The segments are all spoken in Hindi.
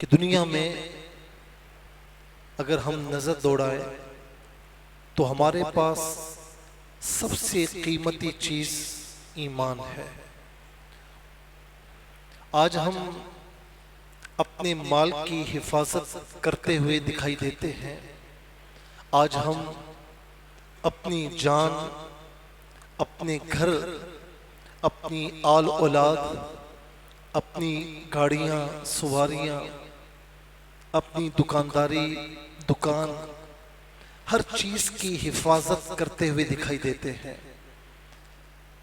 कि दुनिया में अगर हम नजर दौड़ाएं तो हमारे पास सबसे कीमती चीज ईमान है। आज हम अपने माल की हिफाजत करते हुए दिखाई देते हैं। आज हम अपनी जान, अपने घर, अपनी आल औलाद, अपनी गाड़ियां, सवारियां, अपनी दुकानदारी, दुकान, हर चीज की हिफाजत करते हुए दिखाई देते हैं।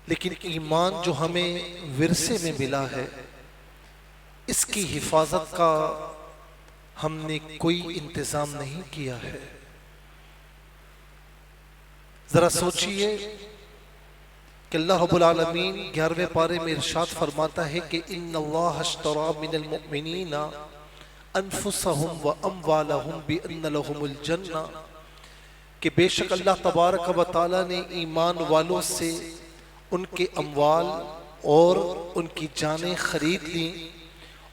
लेकिन ईमान जो हमें विरसे में मिला है, इसकी हिफाजत का हमने कोई इंतजाम नहीं किया है। जरा सोचिए कि अल्लाह रब्बुल आलमीन 11वें पारे में इरशाद फरमाता है कि इन्नल्लाह अश्तरा मिनल मुमिनीना अनफुसहुम व अमवालहुम बिअन्न लहुमुल जन्ना, कि बेशक अल्लाह तबारक व तआला ने ईमान वालों से उनके अमवाल और उनकी जानें खरीद ली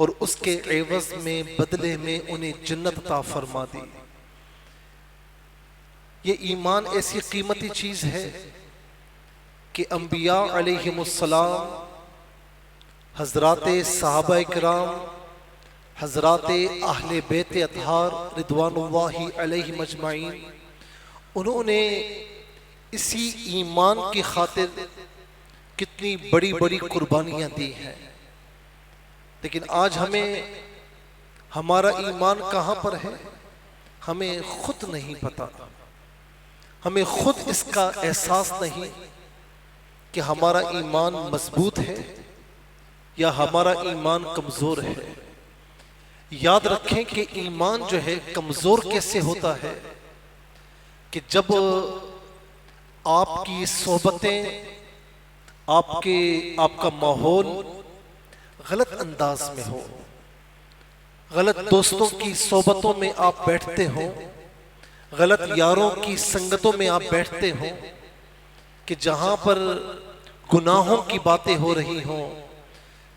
और उसके एवज में, बदले में उन्हें जन्नत अता फरमा दी। ये ईमान ऐसी कीमती चीज है कि अंबिया अलैहिमुस्सलाम, हजरात सहाबा इकराम, हजरात अहले बैत अतहार रिदवानुल्लाहि अलैहिम अजमाइन, उन्होंने इसी ईमान की खातिर कितनी बड़ी बड़ी कुर्बानियां दी हैं। लेकिन आज हमें हमारा ईमान कहाँ पर है हमें खुद नहीं पता। हमें खुद इसका एहसास नहीं कि हमारा ईमान मजबूत है या हमारा ईमान कमजोर है। याद रखें कि ईमान जो है कमजोर कैसे होता है कि जब आपकी सोहबतें, आपका माहौल गलत अंदाज में हो, गलत दोस्तों की सोहबतों में आप बैठते हो, गलत यारों की संगतों में आप बैठते हो, कि जहां पर गुनाहों की बातें हो रही हो,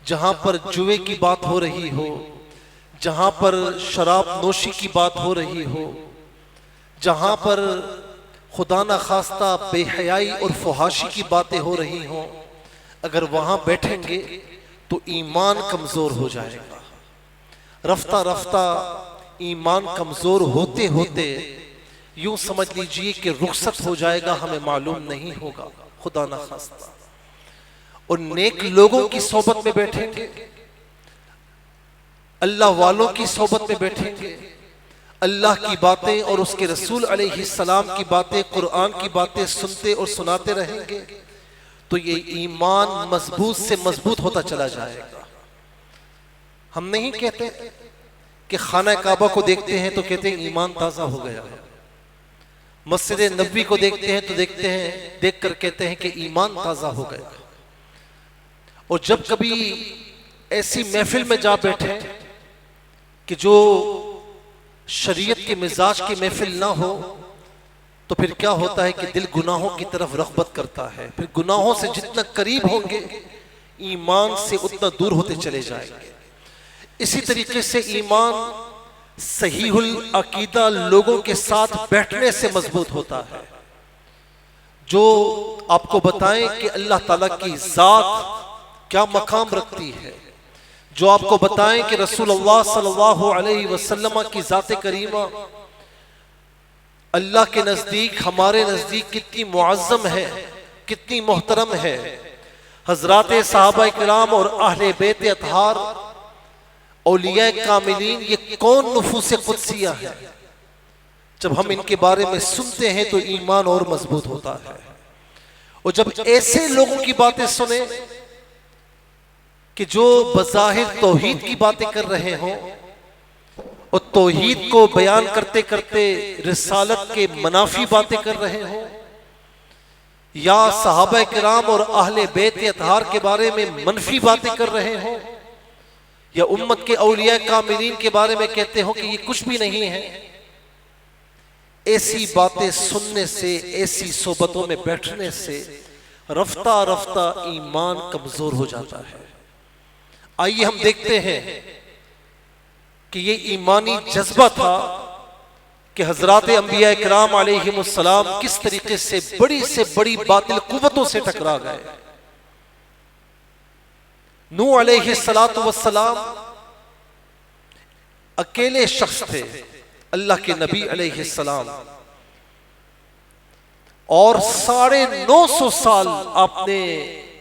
जहां पर जुए की बात हो रही हो, जहां पर शराब नोशी की बात हो रही हो, जहां पर खुदा न खास्ता बेहयाई और फुहाशी की बातें हो रही हो, अगर वहां बैठेंगे तो ईमान कमजोर हो जाएगा। रफ्ता रफ्ता ईमान कमजोर होते होते यूं समझ लीजिए कि रुखसत हो जाएगा, हमें मालूम नहीं होगा, खुदा न खास्ता। और नेक लोगों की सोबत में बैठेंगे, अल्लाह वालों की सोबत में बैठेंगे, अल्लाह की बातें और उसके रसूल अलैहिस्सलाम की बातें, कुरान की बातें सुनते और सुनाते रहेंगे, तो ये ईमान मजबूत से मजबूत होता चला जाएगा। हम नहीं कहते कि खाना काबा को देखते हैं तो कहते हैं ईमान ताजा हो गया है, मस्जिद नबवी को देखते हैं तो देख कर कहते हैं कि ईमान ताजा हो गया। और जब कभी ऐसी महफिल में जा बैठे कि जो शरीयत के मिजाज की महफिल ना हो, तो फिर क्या होता है कि दिल गुनाहों की तरफ रग़बत करता है। फिर गुनाहों से जितना करीब होंगे ईमान से उतना दूर होते चले जाएंगे। इसी तरीके से ईमान सहीहुल अकीदा लोगों के साथ बैठने से मजबूत होता है, जो आपको बताएं कि अल्लाह ताला की जात क्या मकाम रखती है, जो आपको बताएं कि रसूलुल्लाह सल्लल्लाहु अलैहि वसल्लम की जात करीमा अल्लाह के नजदीक, हमारे नजदीक कितनी मुअज़्ज़म है, कितनी मोहतरम है। हजरात सहाबा इकराम और अहले बैत अतहार, औलिया कामिलीन, ये कौन नुफूस कुदसिया है। जब हम इनके बारे में सुनते हैं तो ईमान और मजबूत होता है। और जब ऐसे लोगों की बातें सुने कि जो बज़ाहिर तौहीद की बातें कर रहे हों और तौहीद को बयान करते करते रिसालत के मनाफी बातें कर रहे हों, या सहाबा किराम और अहले बैत अतहार के बारे में मनफी बातें कर रहे हों, या उम्मत के औलिया कामिलीन के बारे में कहते हो कि ये कुछ भी नहीं है, ऐसी बातें सुनने से, ऐसी सोबतों में बैठने से रफ्ता रफ्ता ईमान कमजोर हो जाता है। आइए हम देखते हैं कि ये ईमानी जज्बा था कि हजरात अंबिया इकराम अलैहिमुस्सलाम किस तरीके से बड़ी बातिल कुव्वतों से टकरा गए। नूह अलैहिस्सलातु वस्सलाम अकेले शख्स थे, अल्लाह के नबी अलैहिस्सलाम, और 950 साल आपने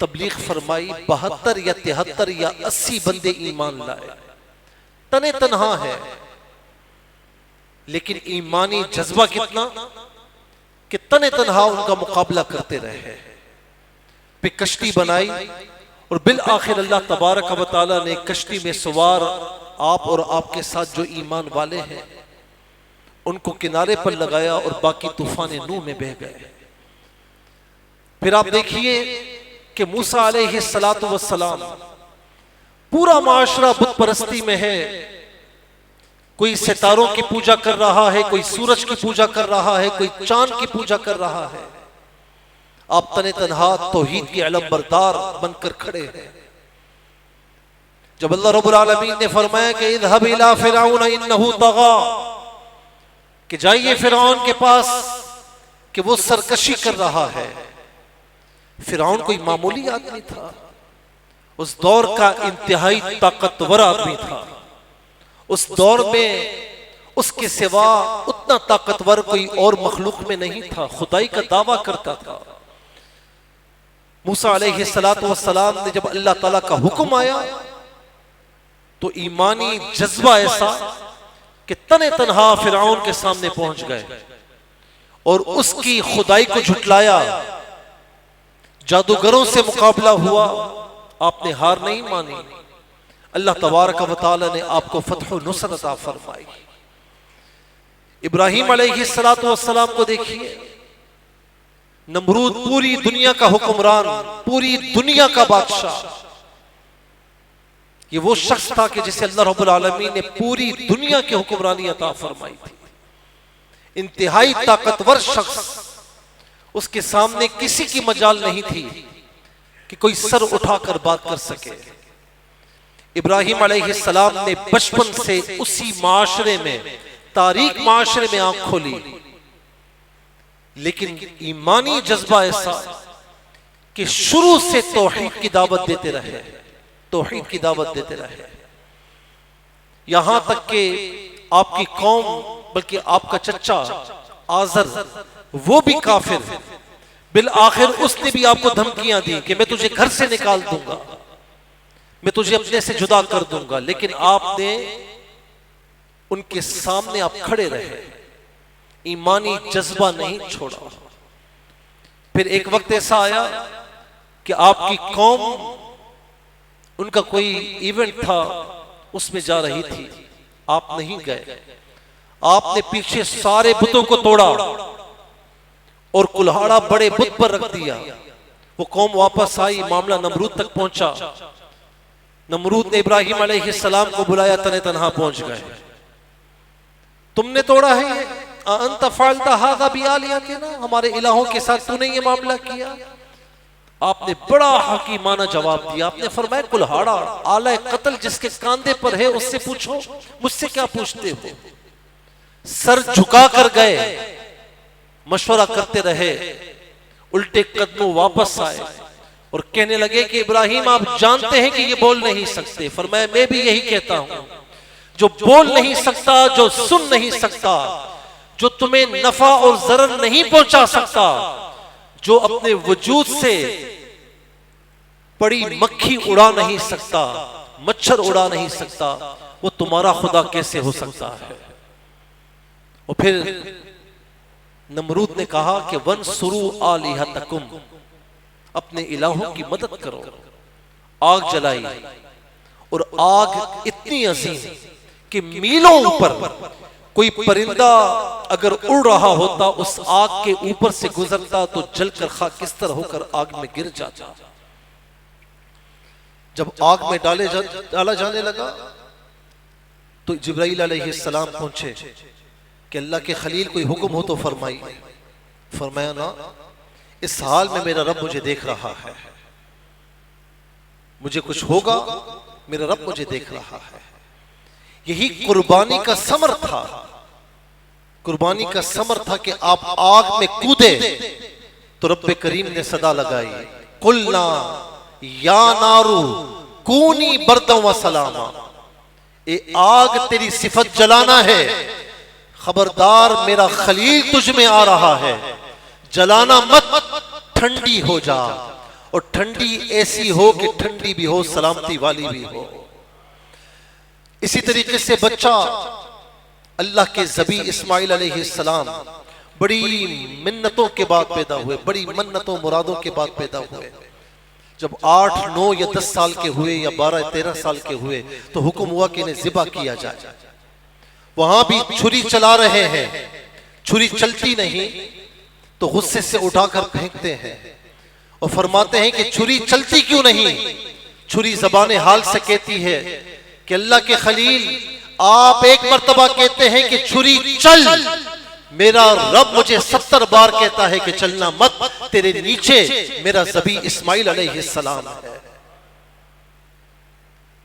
तबलीग फरमाई। 72 या 73 या 80 बंदे ईमान लाए। तने तन्हा है, लेकिन ईमानी जज्बा कितना कि तने तन्हा उनका मुकाबला करते रहे। फिर कश्ती बनाई और बिल आखिर अल्लाह तबारक व तआला ने कश्ती में सवार आप और आपके साथ जो ईमान वाले हैं उनको किनारे पर लगाया और बाकी तूफान नूह में बह गए। फिर आप देखिए कि मूसा अलैहिस्सलातु वस्सलाम, पूरा माशरा बुत परस्ती में है। कोई सितारों की पूजा कर रहा है, कोई सूरज की पूजा कर रहा है, कोई चांद की पूजा कर रहा है। आप तने तन्हा तौहीद के अलमबरदार बनकर खड़े हैं। जब अल्लाह रब्बुल आलमीन ने फरमाया कि इज़हब इला फिरऔन इन्नहु तग़ा, कि जाइए फिरौन के पास कि वो सरकशी कर रहा है। फिरौन कोई मामूली आदमी था, उस दौर का इंतहाई ताकतवर आदमी था। उस दौर में उसके सिवा उतना ताकतवर कोई और मखलूक में नहीं था, खुदाई का दावा करता था। मूसा अलैहिस्सलातु वस्सलाम ने जब अल्लाह ताला का हुक्म आया तो ईमानी जज्बा ऐसा कि तने तन्हा फिरौन के सामने पहुंच गए और उसकी खुदाई को झुटलाया। जादूगरों से मुकाबला हुआ, आपने हार नहीं मानी। अल्लाह तबारक व तआला ने आपको फतह व नुसरत अता फरमाई। इब्राहीम अलैहिस्सलातु वस्सलाम को देखिए, नमरूद पूरी दुनिया का हुक्मरान, पूरी दुनिया का बादशाह, ये वो शख्स था कि जिसे अल्लाह रब्बुल आलमीन ने पूरी दुनिया की हुक्मरानी अता फरमाई थी। इंतहाई ताकतवर शख्स, उसके सामने किसी की मजाल नहीं थी कि कोई सर उठाकर बात कर सके। इब्राहीम अलैहिस्सलाम ने बचपन से उसी माशरे में, तारीक माशरे में आंख खोली, लेकिन ईमानी जज्बा ऐसा कि शुरू से तौहीद की दावत देते रहे, तौहीद की दावत देते रहे। यहां तक कि आपकी कौम, बल्कि आपका चचा आज़र, वो भी काफिर, बिल आखिर उसने भी आपको धमकियां दी कि मैं तुझे घर से निकाल दूंगा, मैं तुझे अपने से जुदा कर दूंगा। लेकिन आपने उनके सामने आप खड़े रहे, ईमानी जज्बा नहीं छोड़ा। फिर एक वक्त ऐसा आया कि आपकी कौम, उनका कोई इवेंट था, उसमें जा रही थी, आप नहीं गए। आपने पीछे सारे बुतों को तोड़ा और कुल्हाड़ा बड़े बुत पर रख दिया। वो कौम वापस आई, मामला नमरूद तक पहुंचा। नमरूद ने इब्राहीम अलैहिस्सलाम को बुलाया, तने तन्हा पहुंच गए। तुमने तोड़ा है ये, अंत फ़अलता हाज़ा बिआलिहतिना, हमारे इलाहों के साथ तूने ये मामला किया। आपने बड़ा हकीमाना जवाब दिया। आपने फरमाया कुल्हाड़ा आला कत्ल जिसके कांधे पर है उससे पूछो, मुझसे क्या पूछते हो। सर झुका कर गए, मशवरा करते रहे, उल्टे कदमों वापस आए और कहने लगे कि इब्राहीम आप जानते हैं कि ये बोल नहीं सकते। फरमाया मैं भी यही कहता हूं, जो बोल नहीं सकता, जो सुन नहीं सकता, जो तुम्हें नफा और जरर नहीं पहुंचा सकता, जो अपने वजूद से पड़ी मक्खी उड़ा नहीं सकता, मच्छर उड़ा नहीं सकता, वो तुम्हारा खुदा कैसे हो सकता है। और फिर नमरूद ने कहा कि वन सुरू आलिहतकुम, अपने इलाहों की मदद करो। आग जलाई और आग इतनी अजीम कि मीलों ऊपर कोई परिंदा अगर उड़ रहा होता, उस आग के ऊपर से गुजरता तो जलकर खाकिस्तर होकर आग में गिर जाता। जब आग में डाला जाने लगा तो जिब्राईल अलैहिस्सलाम पहुंचे कि अल्लाह के खलील कोई हुक्म हो तो फरमाइए। फरमाया ना, इस हाल में मेरा रब मुझे देख रहा है, मुझे कुछ होगा, मेरा रब मुझे देख रहा है। यही कुर्बानी का समर था। कुर्बानी का समर था कि आप आग में कूदे तो रब्बे करीम ने सदा लगाई, कुलना या नारू कूनी बर्दम व सलामा। ए आग तेरी सिफत जलाना है, खबरदार मेरा खलील तुझ में आ रहा है, जलाना मत, ठंडी हो जा। और ठंडी ऐसी हो कि ठंडी भी हो, सलामती वाली भी हो। इसी तरीके से बच्चा अल्लाह के ज़बी इस्माइल अलैहिस्सलाम बड़ी मिन्नतों के बाद पैदा हुए, बड़ी मन्नतों मुरादों के बाद पैदा हुए। जब 8, 9 या 10 साल के हुए या 12, 13 साल के हुए तो हुक्म हुआ कि इन्हें ज़िबा किया जाए। वहां भी छुरी चला रहे हैं, छुरी चलती नहीं तो गुस्से से उठाकर फेंकते हैं और फरमाते हैं कि छुरी चलती क्यों नहीं। छुरी ज़बान हाल से कहती है कि अल्लाह के खलील आप एक मर्तबा कहते हैं कि छुरी चल, मेरा रब मुझे 70 बार कहता है कि चलना मत, तेरे नीचे मेरा ज़बी इस्माइल अलैहिस्सलाम है।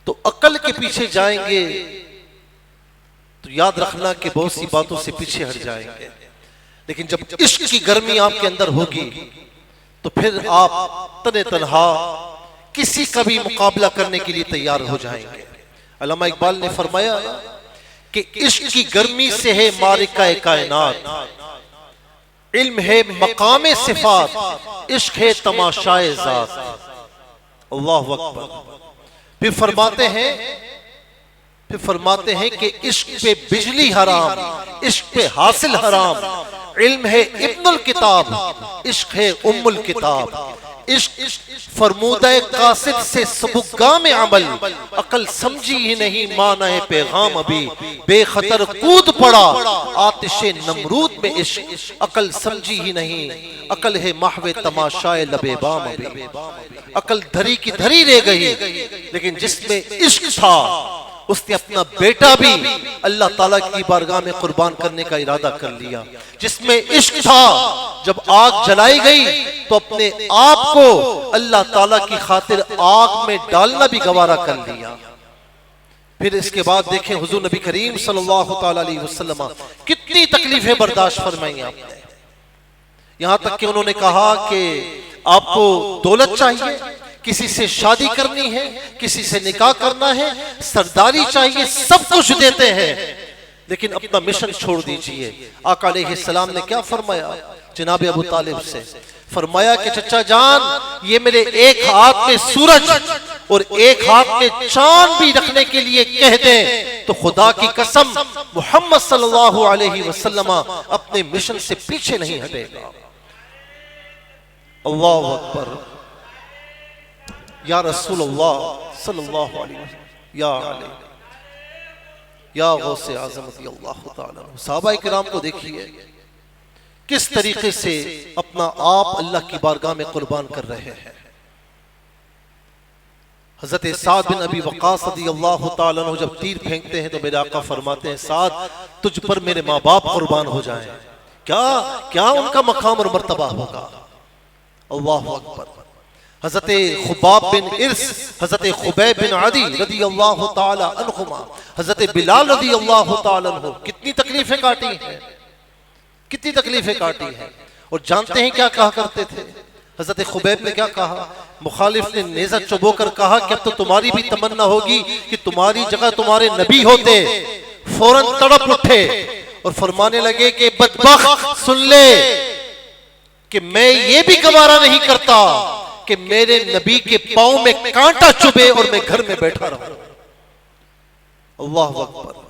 तो अकल के पीछे जाएंगे तो याद रखना कि बहुत सी बातों से पीछे हट जाएंगे, लेकिन जब इश्क की गर्मी आपके अंदर होगी तो फिर आप तने तन्हा किसी का भी मुकाबला करने के लिए तैयार हो जाएंगे। अल्लामा इकबाल ने फरमाया कि इश्क की गर्मी से है मारिका कायनात, इल्म है मकाम सिफात, इश्क है तमाशाए ज़ात। अल्लाहु अकबर। फिर फरमाते हैं कि इश्क पे बिजली हराम, इश्क पे हासिल हराम, इल्म है इब्नुल किताब, इश्क है उम्मुल किताब। इश्क फरमूदा कासिद से सबुगा में अमल, अकल समझी ही नहीं माना है पैगाम अभी, बेखतर कूद पड़ा आतिशे नमरूद में इश्क, अकल समझी ही नहीं, अकल है महवे तमाशाए लबे बाम अभी। अकल धरी की धरी रह गई, लेकिन जिसमें इश्क था उसने अपना बेटा भी अल्लाह ताला की बारगाह में कुर्बान करने का इरादा कर लिया। जिसमें इश्क था, जब आग जलाई गई तो अपने आप को अल्लाह ताला की खातिर आग में डालना भी गवारा कर लिया। फिर इसके बाद देखें हुजूर नबी करीम सल्लल्लाहु ताला अलैहि वसल्लम कितनी तकलीफें बर्दाश्त फरमाई आपने। यहां तक कि उन्होंने कहा कि आपको दौलत चाहिए, किसी से शादी करनी है, किसी से निकाह करना है, सरदारी चाहिए, सब कुछ देते हैं, लेकिन अपना मिशन छोड़ दीजिए। आका अलैहिस्सलाम ने क्या फरमाया जनाब अबू तालिब से? फरमाया कि चचा जान, ये मेरे एक हाथ में सूरज और एक हाथ में चांद भी रखने के लिए कह दें तो खुदा की कसम मोहम्मद सल्लल्लाहु अलैहि वसल्लम अपने मिशन से पीछे नहीं हटेगा। अल्लाहु अकबर। या रसूलुल्लाह सल्लल्लाहु अलैहि वसल्लम, या अली, या गौसे आज़म रज़ियल्लाहु ताला। सहाबा किराम को देखिए किस तरीके से अपना आप अल्लाह की बारगाह में कुर्बान कर रहे हैं। हज़रत साद बिन अबी वक़ास रज़ियल्लाहु ताला अन्हु जब तीर फेंकते हैं तो मेरे आका फरमाते हैं, साद तुझ पर मेरे माँ बाप कुर्बान हो जाएं। क्या क्या उनका मकाम और मर्तबा होगा। अल्लाहु अकबर। हज़रत खुबाब बिन इर्स, हज़रत खुबैब बिन अदी रज़ियल्लाहु ताला अन्हुमा, हज़रत बिलाल रज़ियल्लाहु ताला अन्हु कितनी तकलीफें काटी हैं, कितनी तकलीफें काटी हैं। और जानते हैं क्या कहा करते थे? हज़रत खुबैब ने क्या कहा? मुखालिफ ने नेज़ा चुबोकर कहा कि अब तो तुम्हारी भी तमन्ना होगी कि तुम्हारी जगह तुम्हारे नबी होते। फौरन तड़प उठे और फरमाने लगे कि बदबख्त सुन ले कि मैं ये भी गवारा नहीं करता कि मेरे नबी के पांव में कांटा चुभे और मैं घर में बैठा रहूं। अल्लाहु अकबर।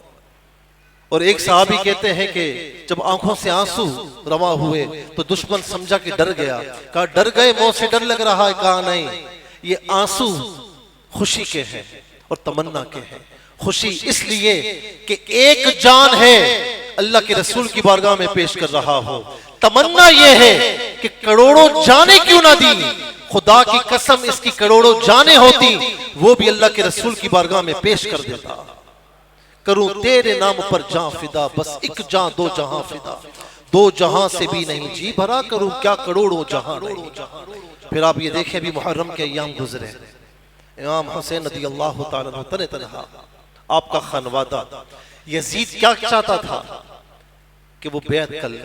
और एक सहाबी कहते हैं कि जब आंखों से आंसू रवा हुए तो दुश्मन समझा कि डर गया। कहा डर गए, मुंह से डर लग रहा है? कहा नहीं, ये आंसू खुशी के हैं और तमन्ना के हैं। खुशी इसलिए कि एक जान है अल्लाह के रसूल की बारगाह में पेश कर रहा हो। तमन्ना यह है कि करोड़ों जाने क्यों ना दी, खुदा की कसम इसकी करोड़ों जाने होती वो भी अल्लाह के रसूल की बारगाह में पेश कर देता। करूं तेरे नाम पर जान फिदा, बस एक जान दो जहां फिदा, दो जहां से भी नहीं जी भरा, करूं क्या करोड़ों जहां नहीं। फिर आप ये देखें भी मुहर्रम के अय्याम गुजरे, इमाम हुसैन रज़ियल्लाहु ताला अन्हु तने तन्हा आपका खानवादा। यजीद क्या चाहता था कि वो बैत कर ले,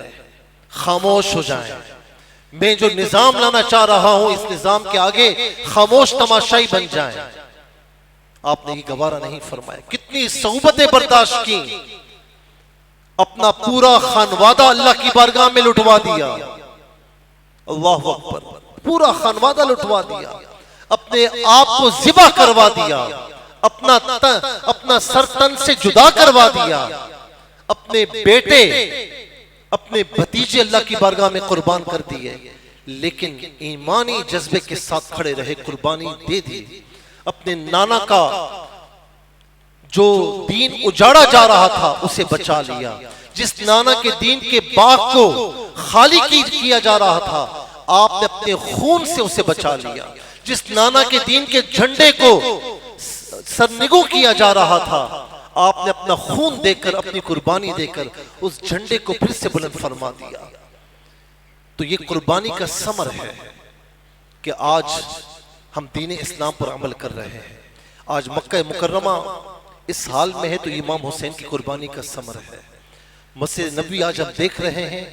खामोश हो जाए। मैं जो निजाम लाना चाह रहा हूं इस निजाम के आगे खामोश तमाशाई बन जाए। आपने ये गवारा नहीं फरमाया। कितनी सौबतें बर्दाश्त की, अपना पूरा खानवादा अल्लाह की बारगाह में लुटवा दिया। अल्लाहु अकबर, पूरा खानवादा लुटवा दिया, अपने आप को ज़िबा करवा दिया, अपना सर तन से जुदा करवा दिया, अपने बेटे अपने भतीजे अल्लाह की बारगाह में कुर्बान कर दिए। लेकिन ईमानी जज्बे के साथ खड़े रहे, कुर्बानी दे दी। अपने नाना का जो दीन उजाड़ा जा रहा था उसे बचा लिया। जिस नाना के दीन के बाग को खाली किया जा रहा था आपने अपने खून से उसे बचा लिया। जिस नाना के दीन के झंडे को सरनिगू किया जा रहा था आपने अपना खून देकर, अपनी कुर्बानी देकर उस झंडे को फिर से बुलंद फरमा दिया। तो ये कुर्बानी का समर है कि आज हम दीन इस्लाम पर अमल कर रहे हैं। आज मक्का मुकर्रमा इस हाल में है तो इमाम हुसैन की कुर्बानी का समर है। मस्जिद नबी आज हम देख रहे हैं,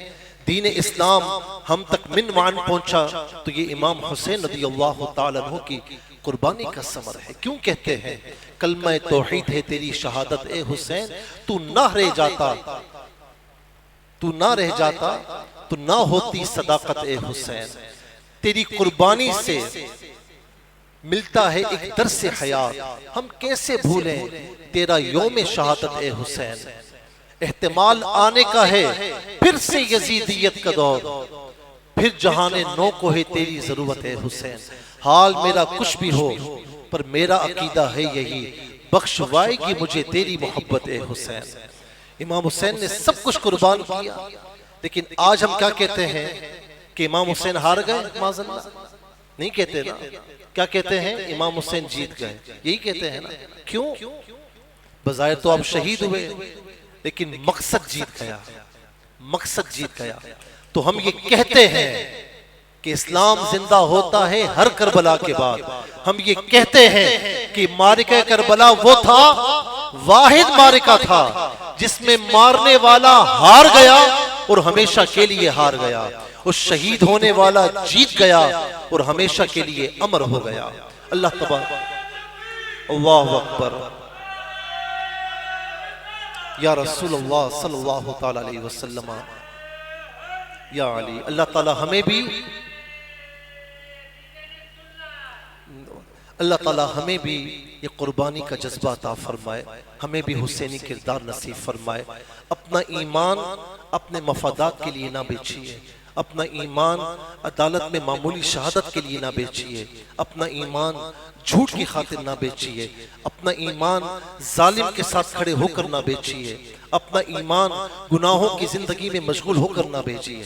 दीन इस्लाम हम तक मिन मान पहुंचा तो ये इमाम हुसैन रज़ियल्लाहु ताला अन्हु की कुर्बानी का समर है। क्यों कहते हैं कलमा तौहीद है तेरी शहादत ए हुसैन, तू ना रह जाता, तू ना रह जाता तो ना होती सदाकत ए हुसैन। तेरी कुर्बानी से मिलता है एक दर्स हयात, हम कैसे भूलें तेरा यौम शहादत ए हुसैन। एहतमाल आने का है फिर से यजीदियत का दौर, फिर जहाने नो को है तेरी जरूरत है हुसैन। हाल मेरा कुछ भी हो पर मेरा अकीदा है यही, बख्शवाएगी मुझे तेरी मोहब्बत ए हुसैन। इमाम हुसैन ने सब कुछ कुर्बान किया, लेकिन आज हम क्या कहते हैं कि इमाम हुसैन हार गए? माज़अल्लाह नहीं कहते ना, क्या कहते हैं? इमाम हुसैन जीत गए, यही कहते हैं ना। क्यों? बज़ाहिर तो आप शहीद हुए लेकिन मकसद जीत गया, मकसद जीत गया। तो हम ये कहते हैं कि इस्लाम जिंदा होता है हर करबला के बाद। हम ये कहते हैं कि मारिका करबला वो था, वाहिद मारिका था जिसमें मारने वाला हार गया और हमेशा के लिए हार गया, और शहीद होने वाला जीत गया और हमेशा के लिए अमर हो गया। अल्लाह तबारक, अल्लाहु अकबर, या रसूलुल्लाह सल्लल्लाहु ताला अलैहि वसल्लम, या अली। अल्लाह ताला हमें भी, अल्लाह ताला हमें भी ये कुर्बानी का जज्बा अता फरमाए, हमें भी हुसैनी किरदार नसीब फरमाए। अपना ईमान अपने मफादात के लिए ना बेचिए, अपना ईमान अदालत में मामूली शहादत के लिए ना बेचिए, अपना ईमान झूठ की खातिर ना बेचिए, अपना ईमान जालिम के साथ खड़े होकर ना बेचिए, अपना ईमान गुनाहों की जिंदगी में मशगूल होकर ना बेचिए,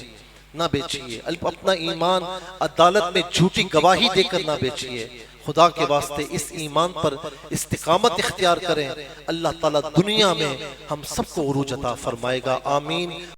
अपना ईमान अदालत में झूठी गवाही देकर ना बेचिए। खुदा के वास्ते इस ईमान पर इस्तिकामत इख्तियार करें। अल्लाह ताला दुनिया में हम सबको उरूज अता फरमाएगा। आमीन।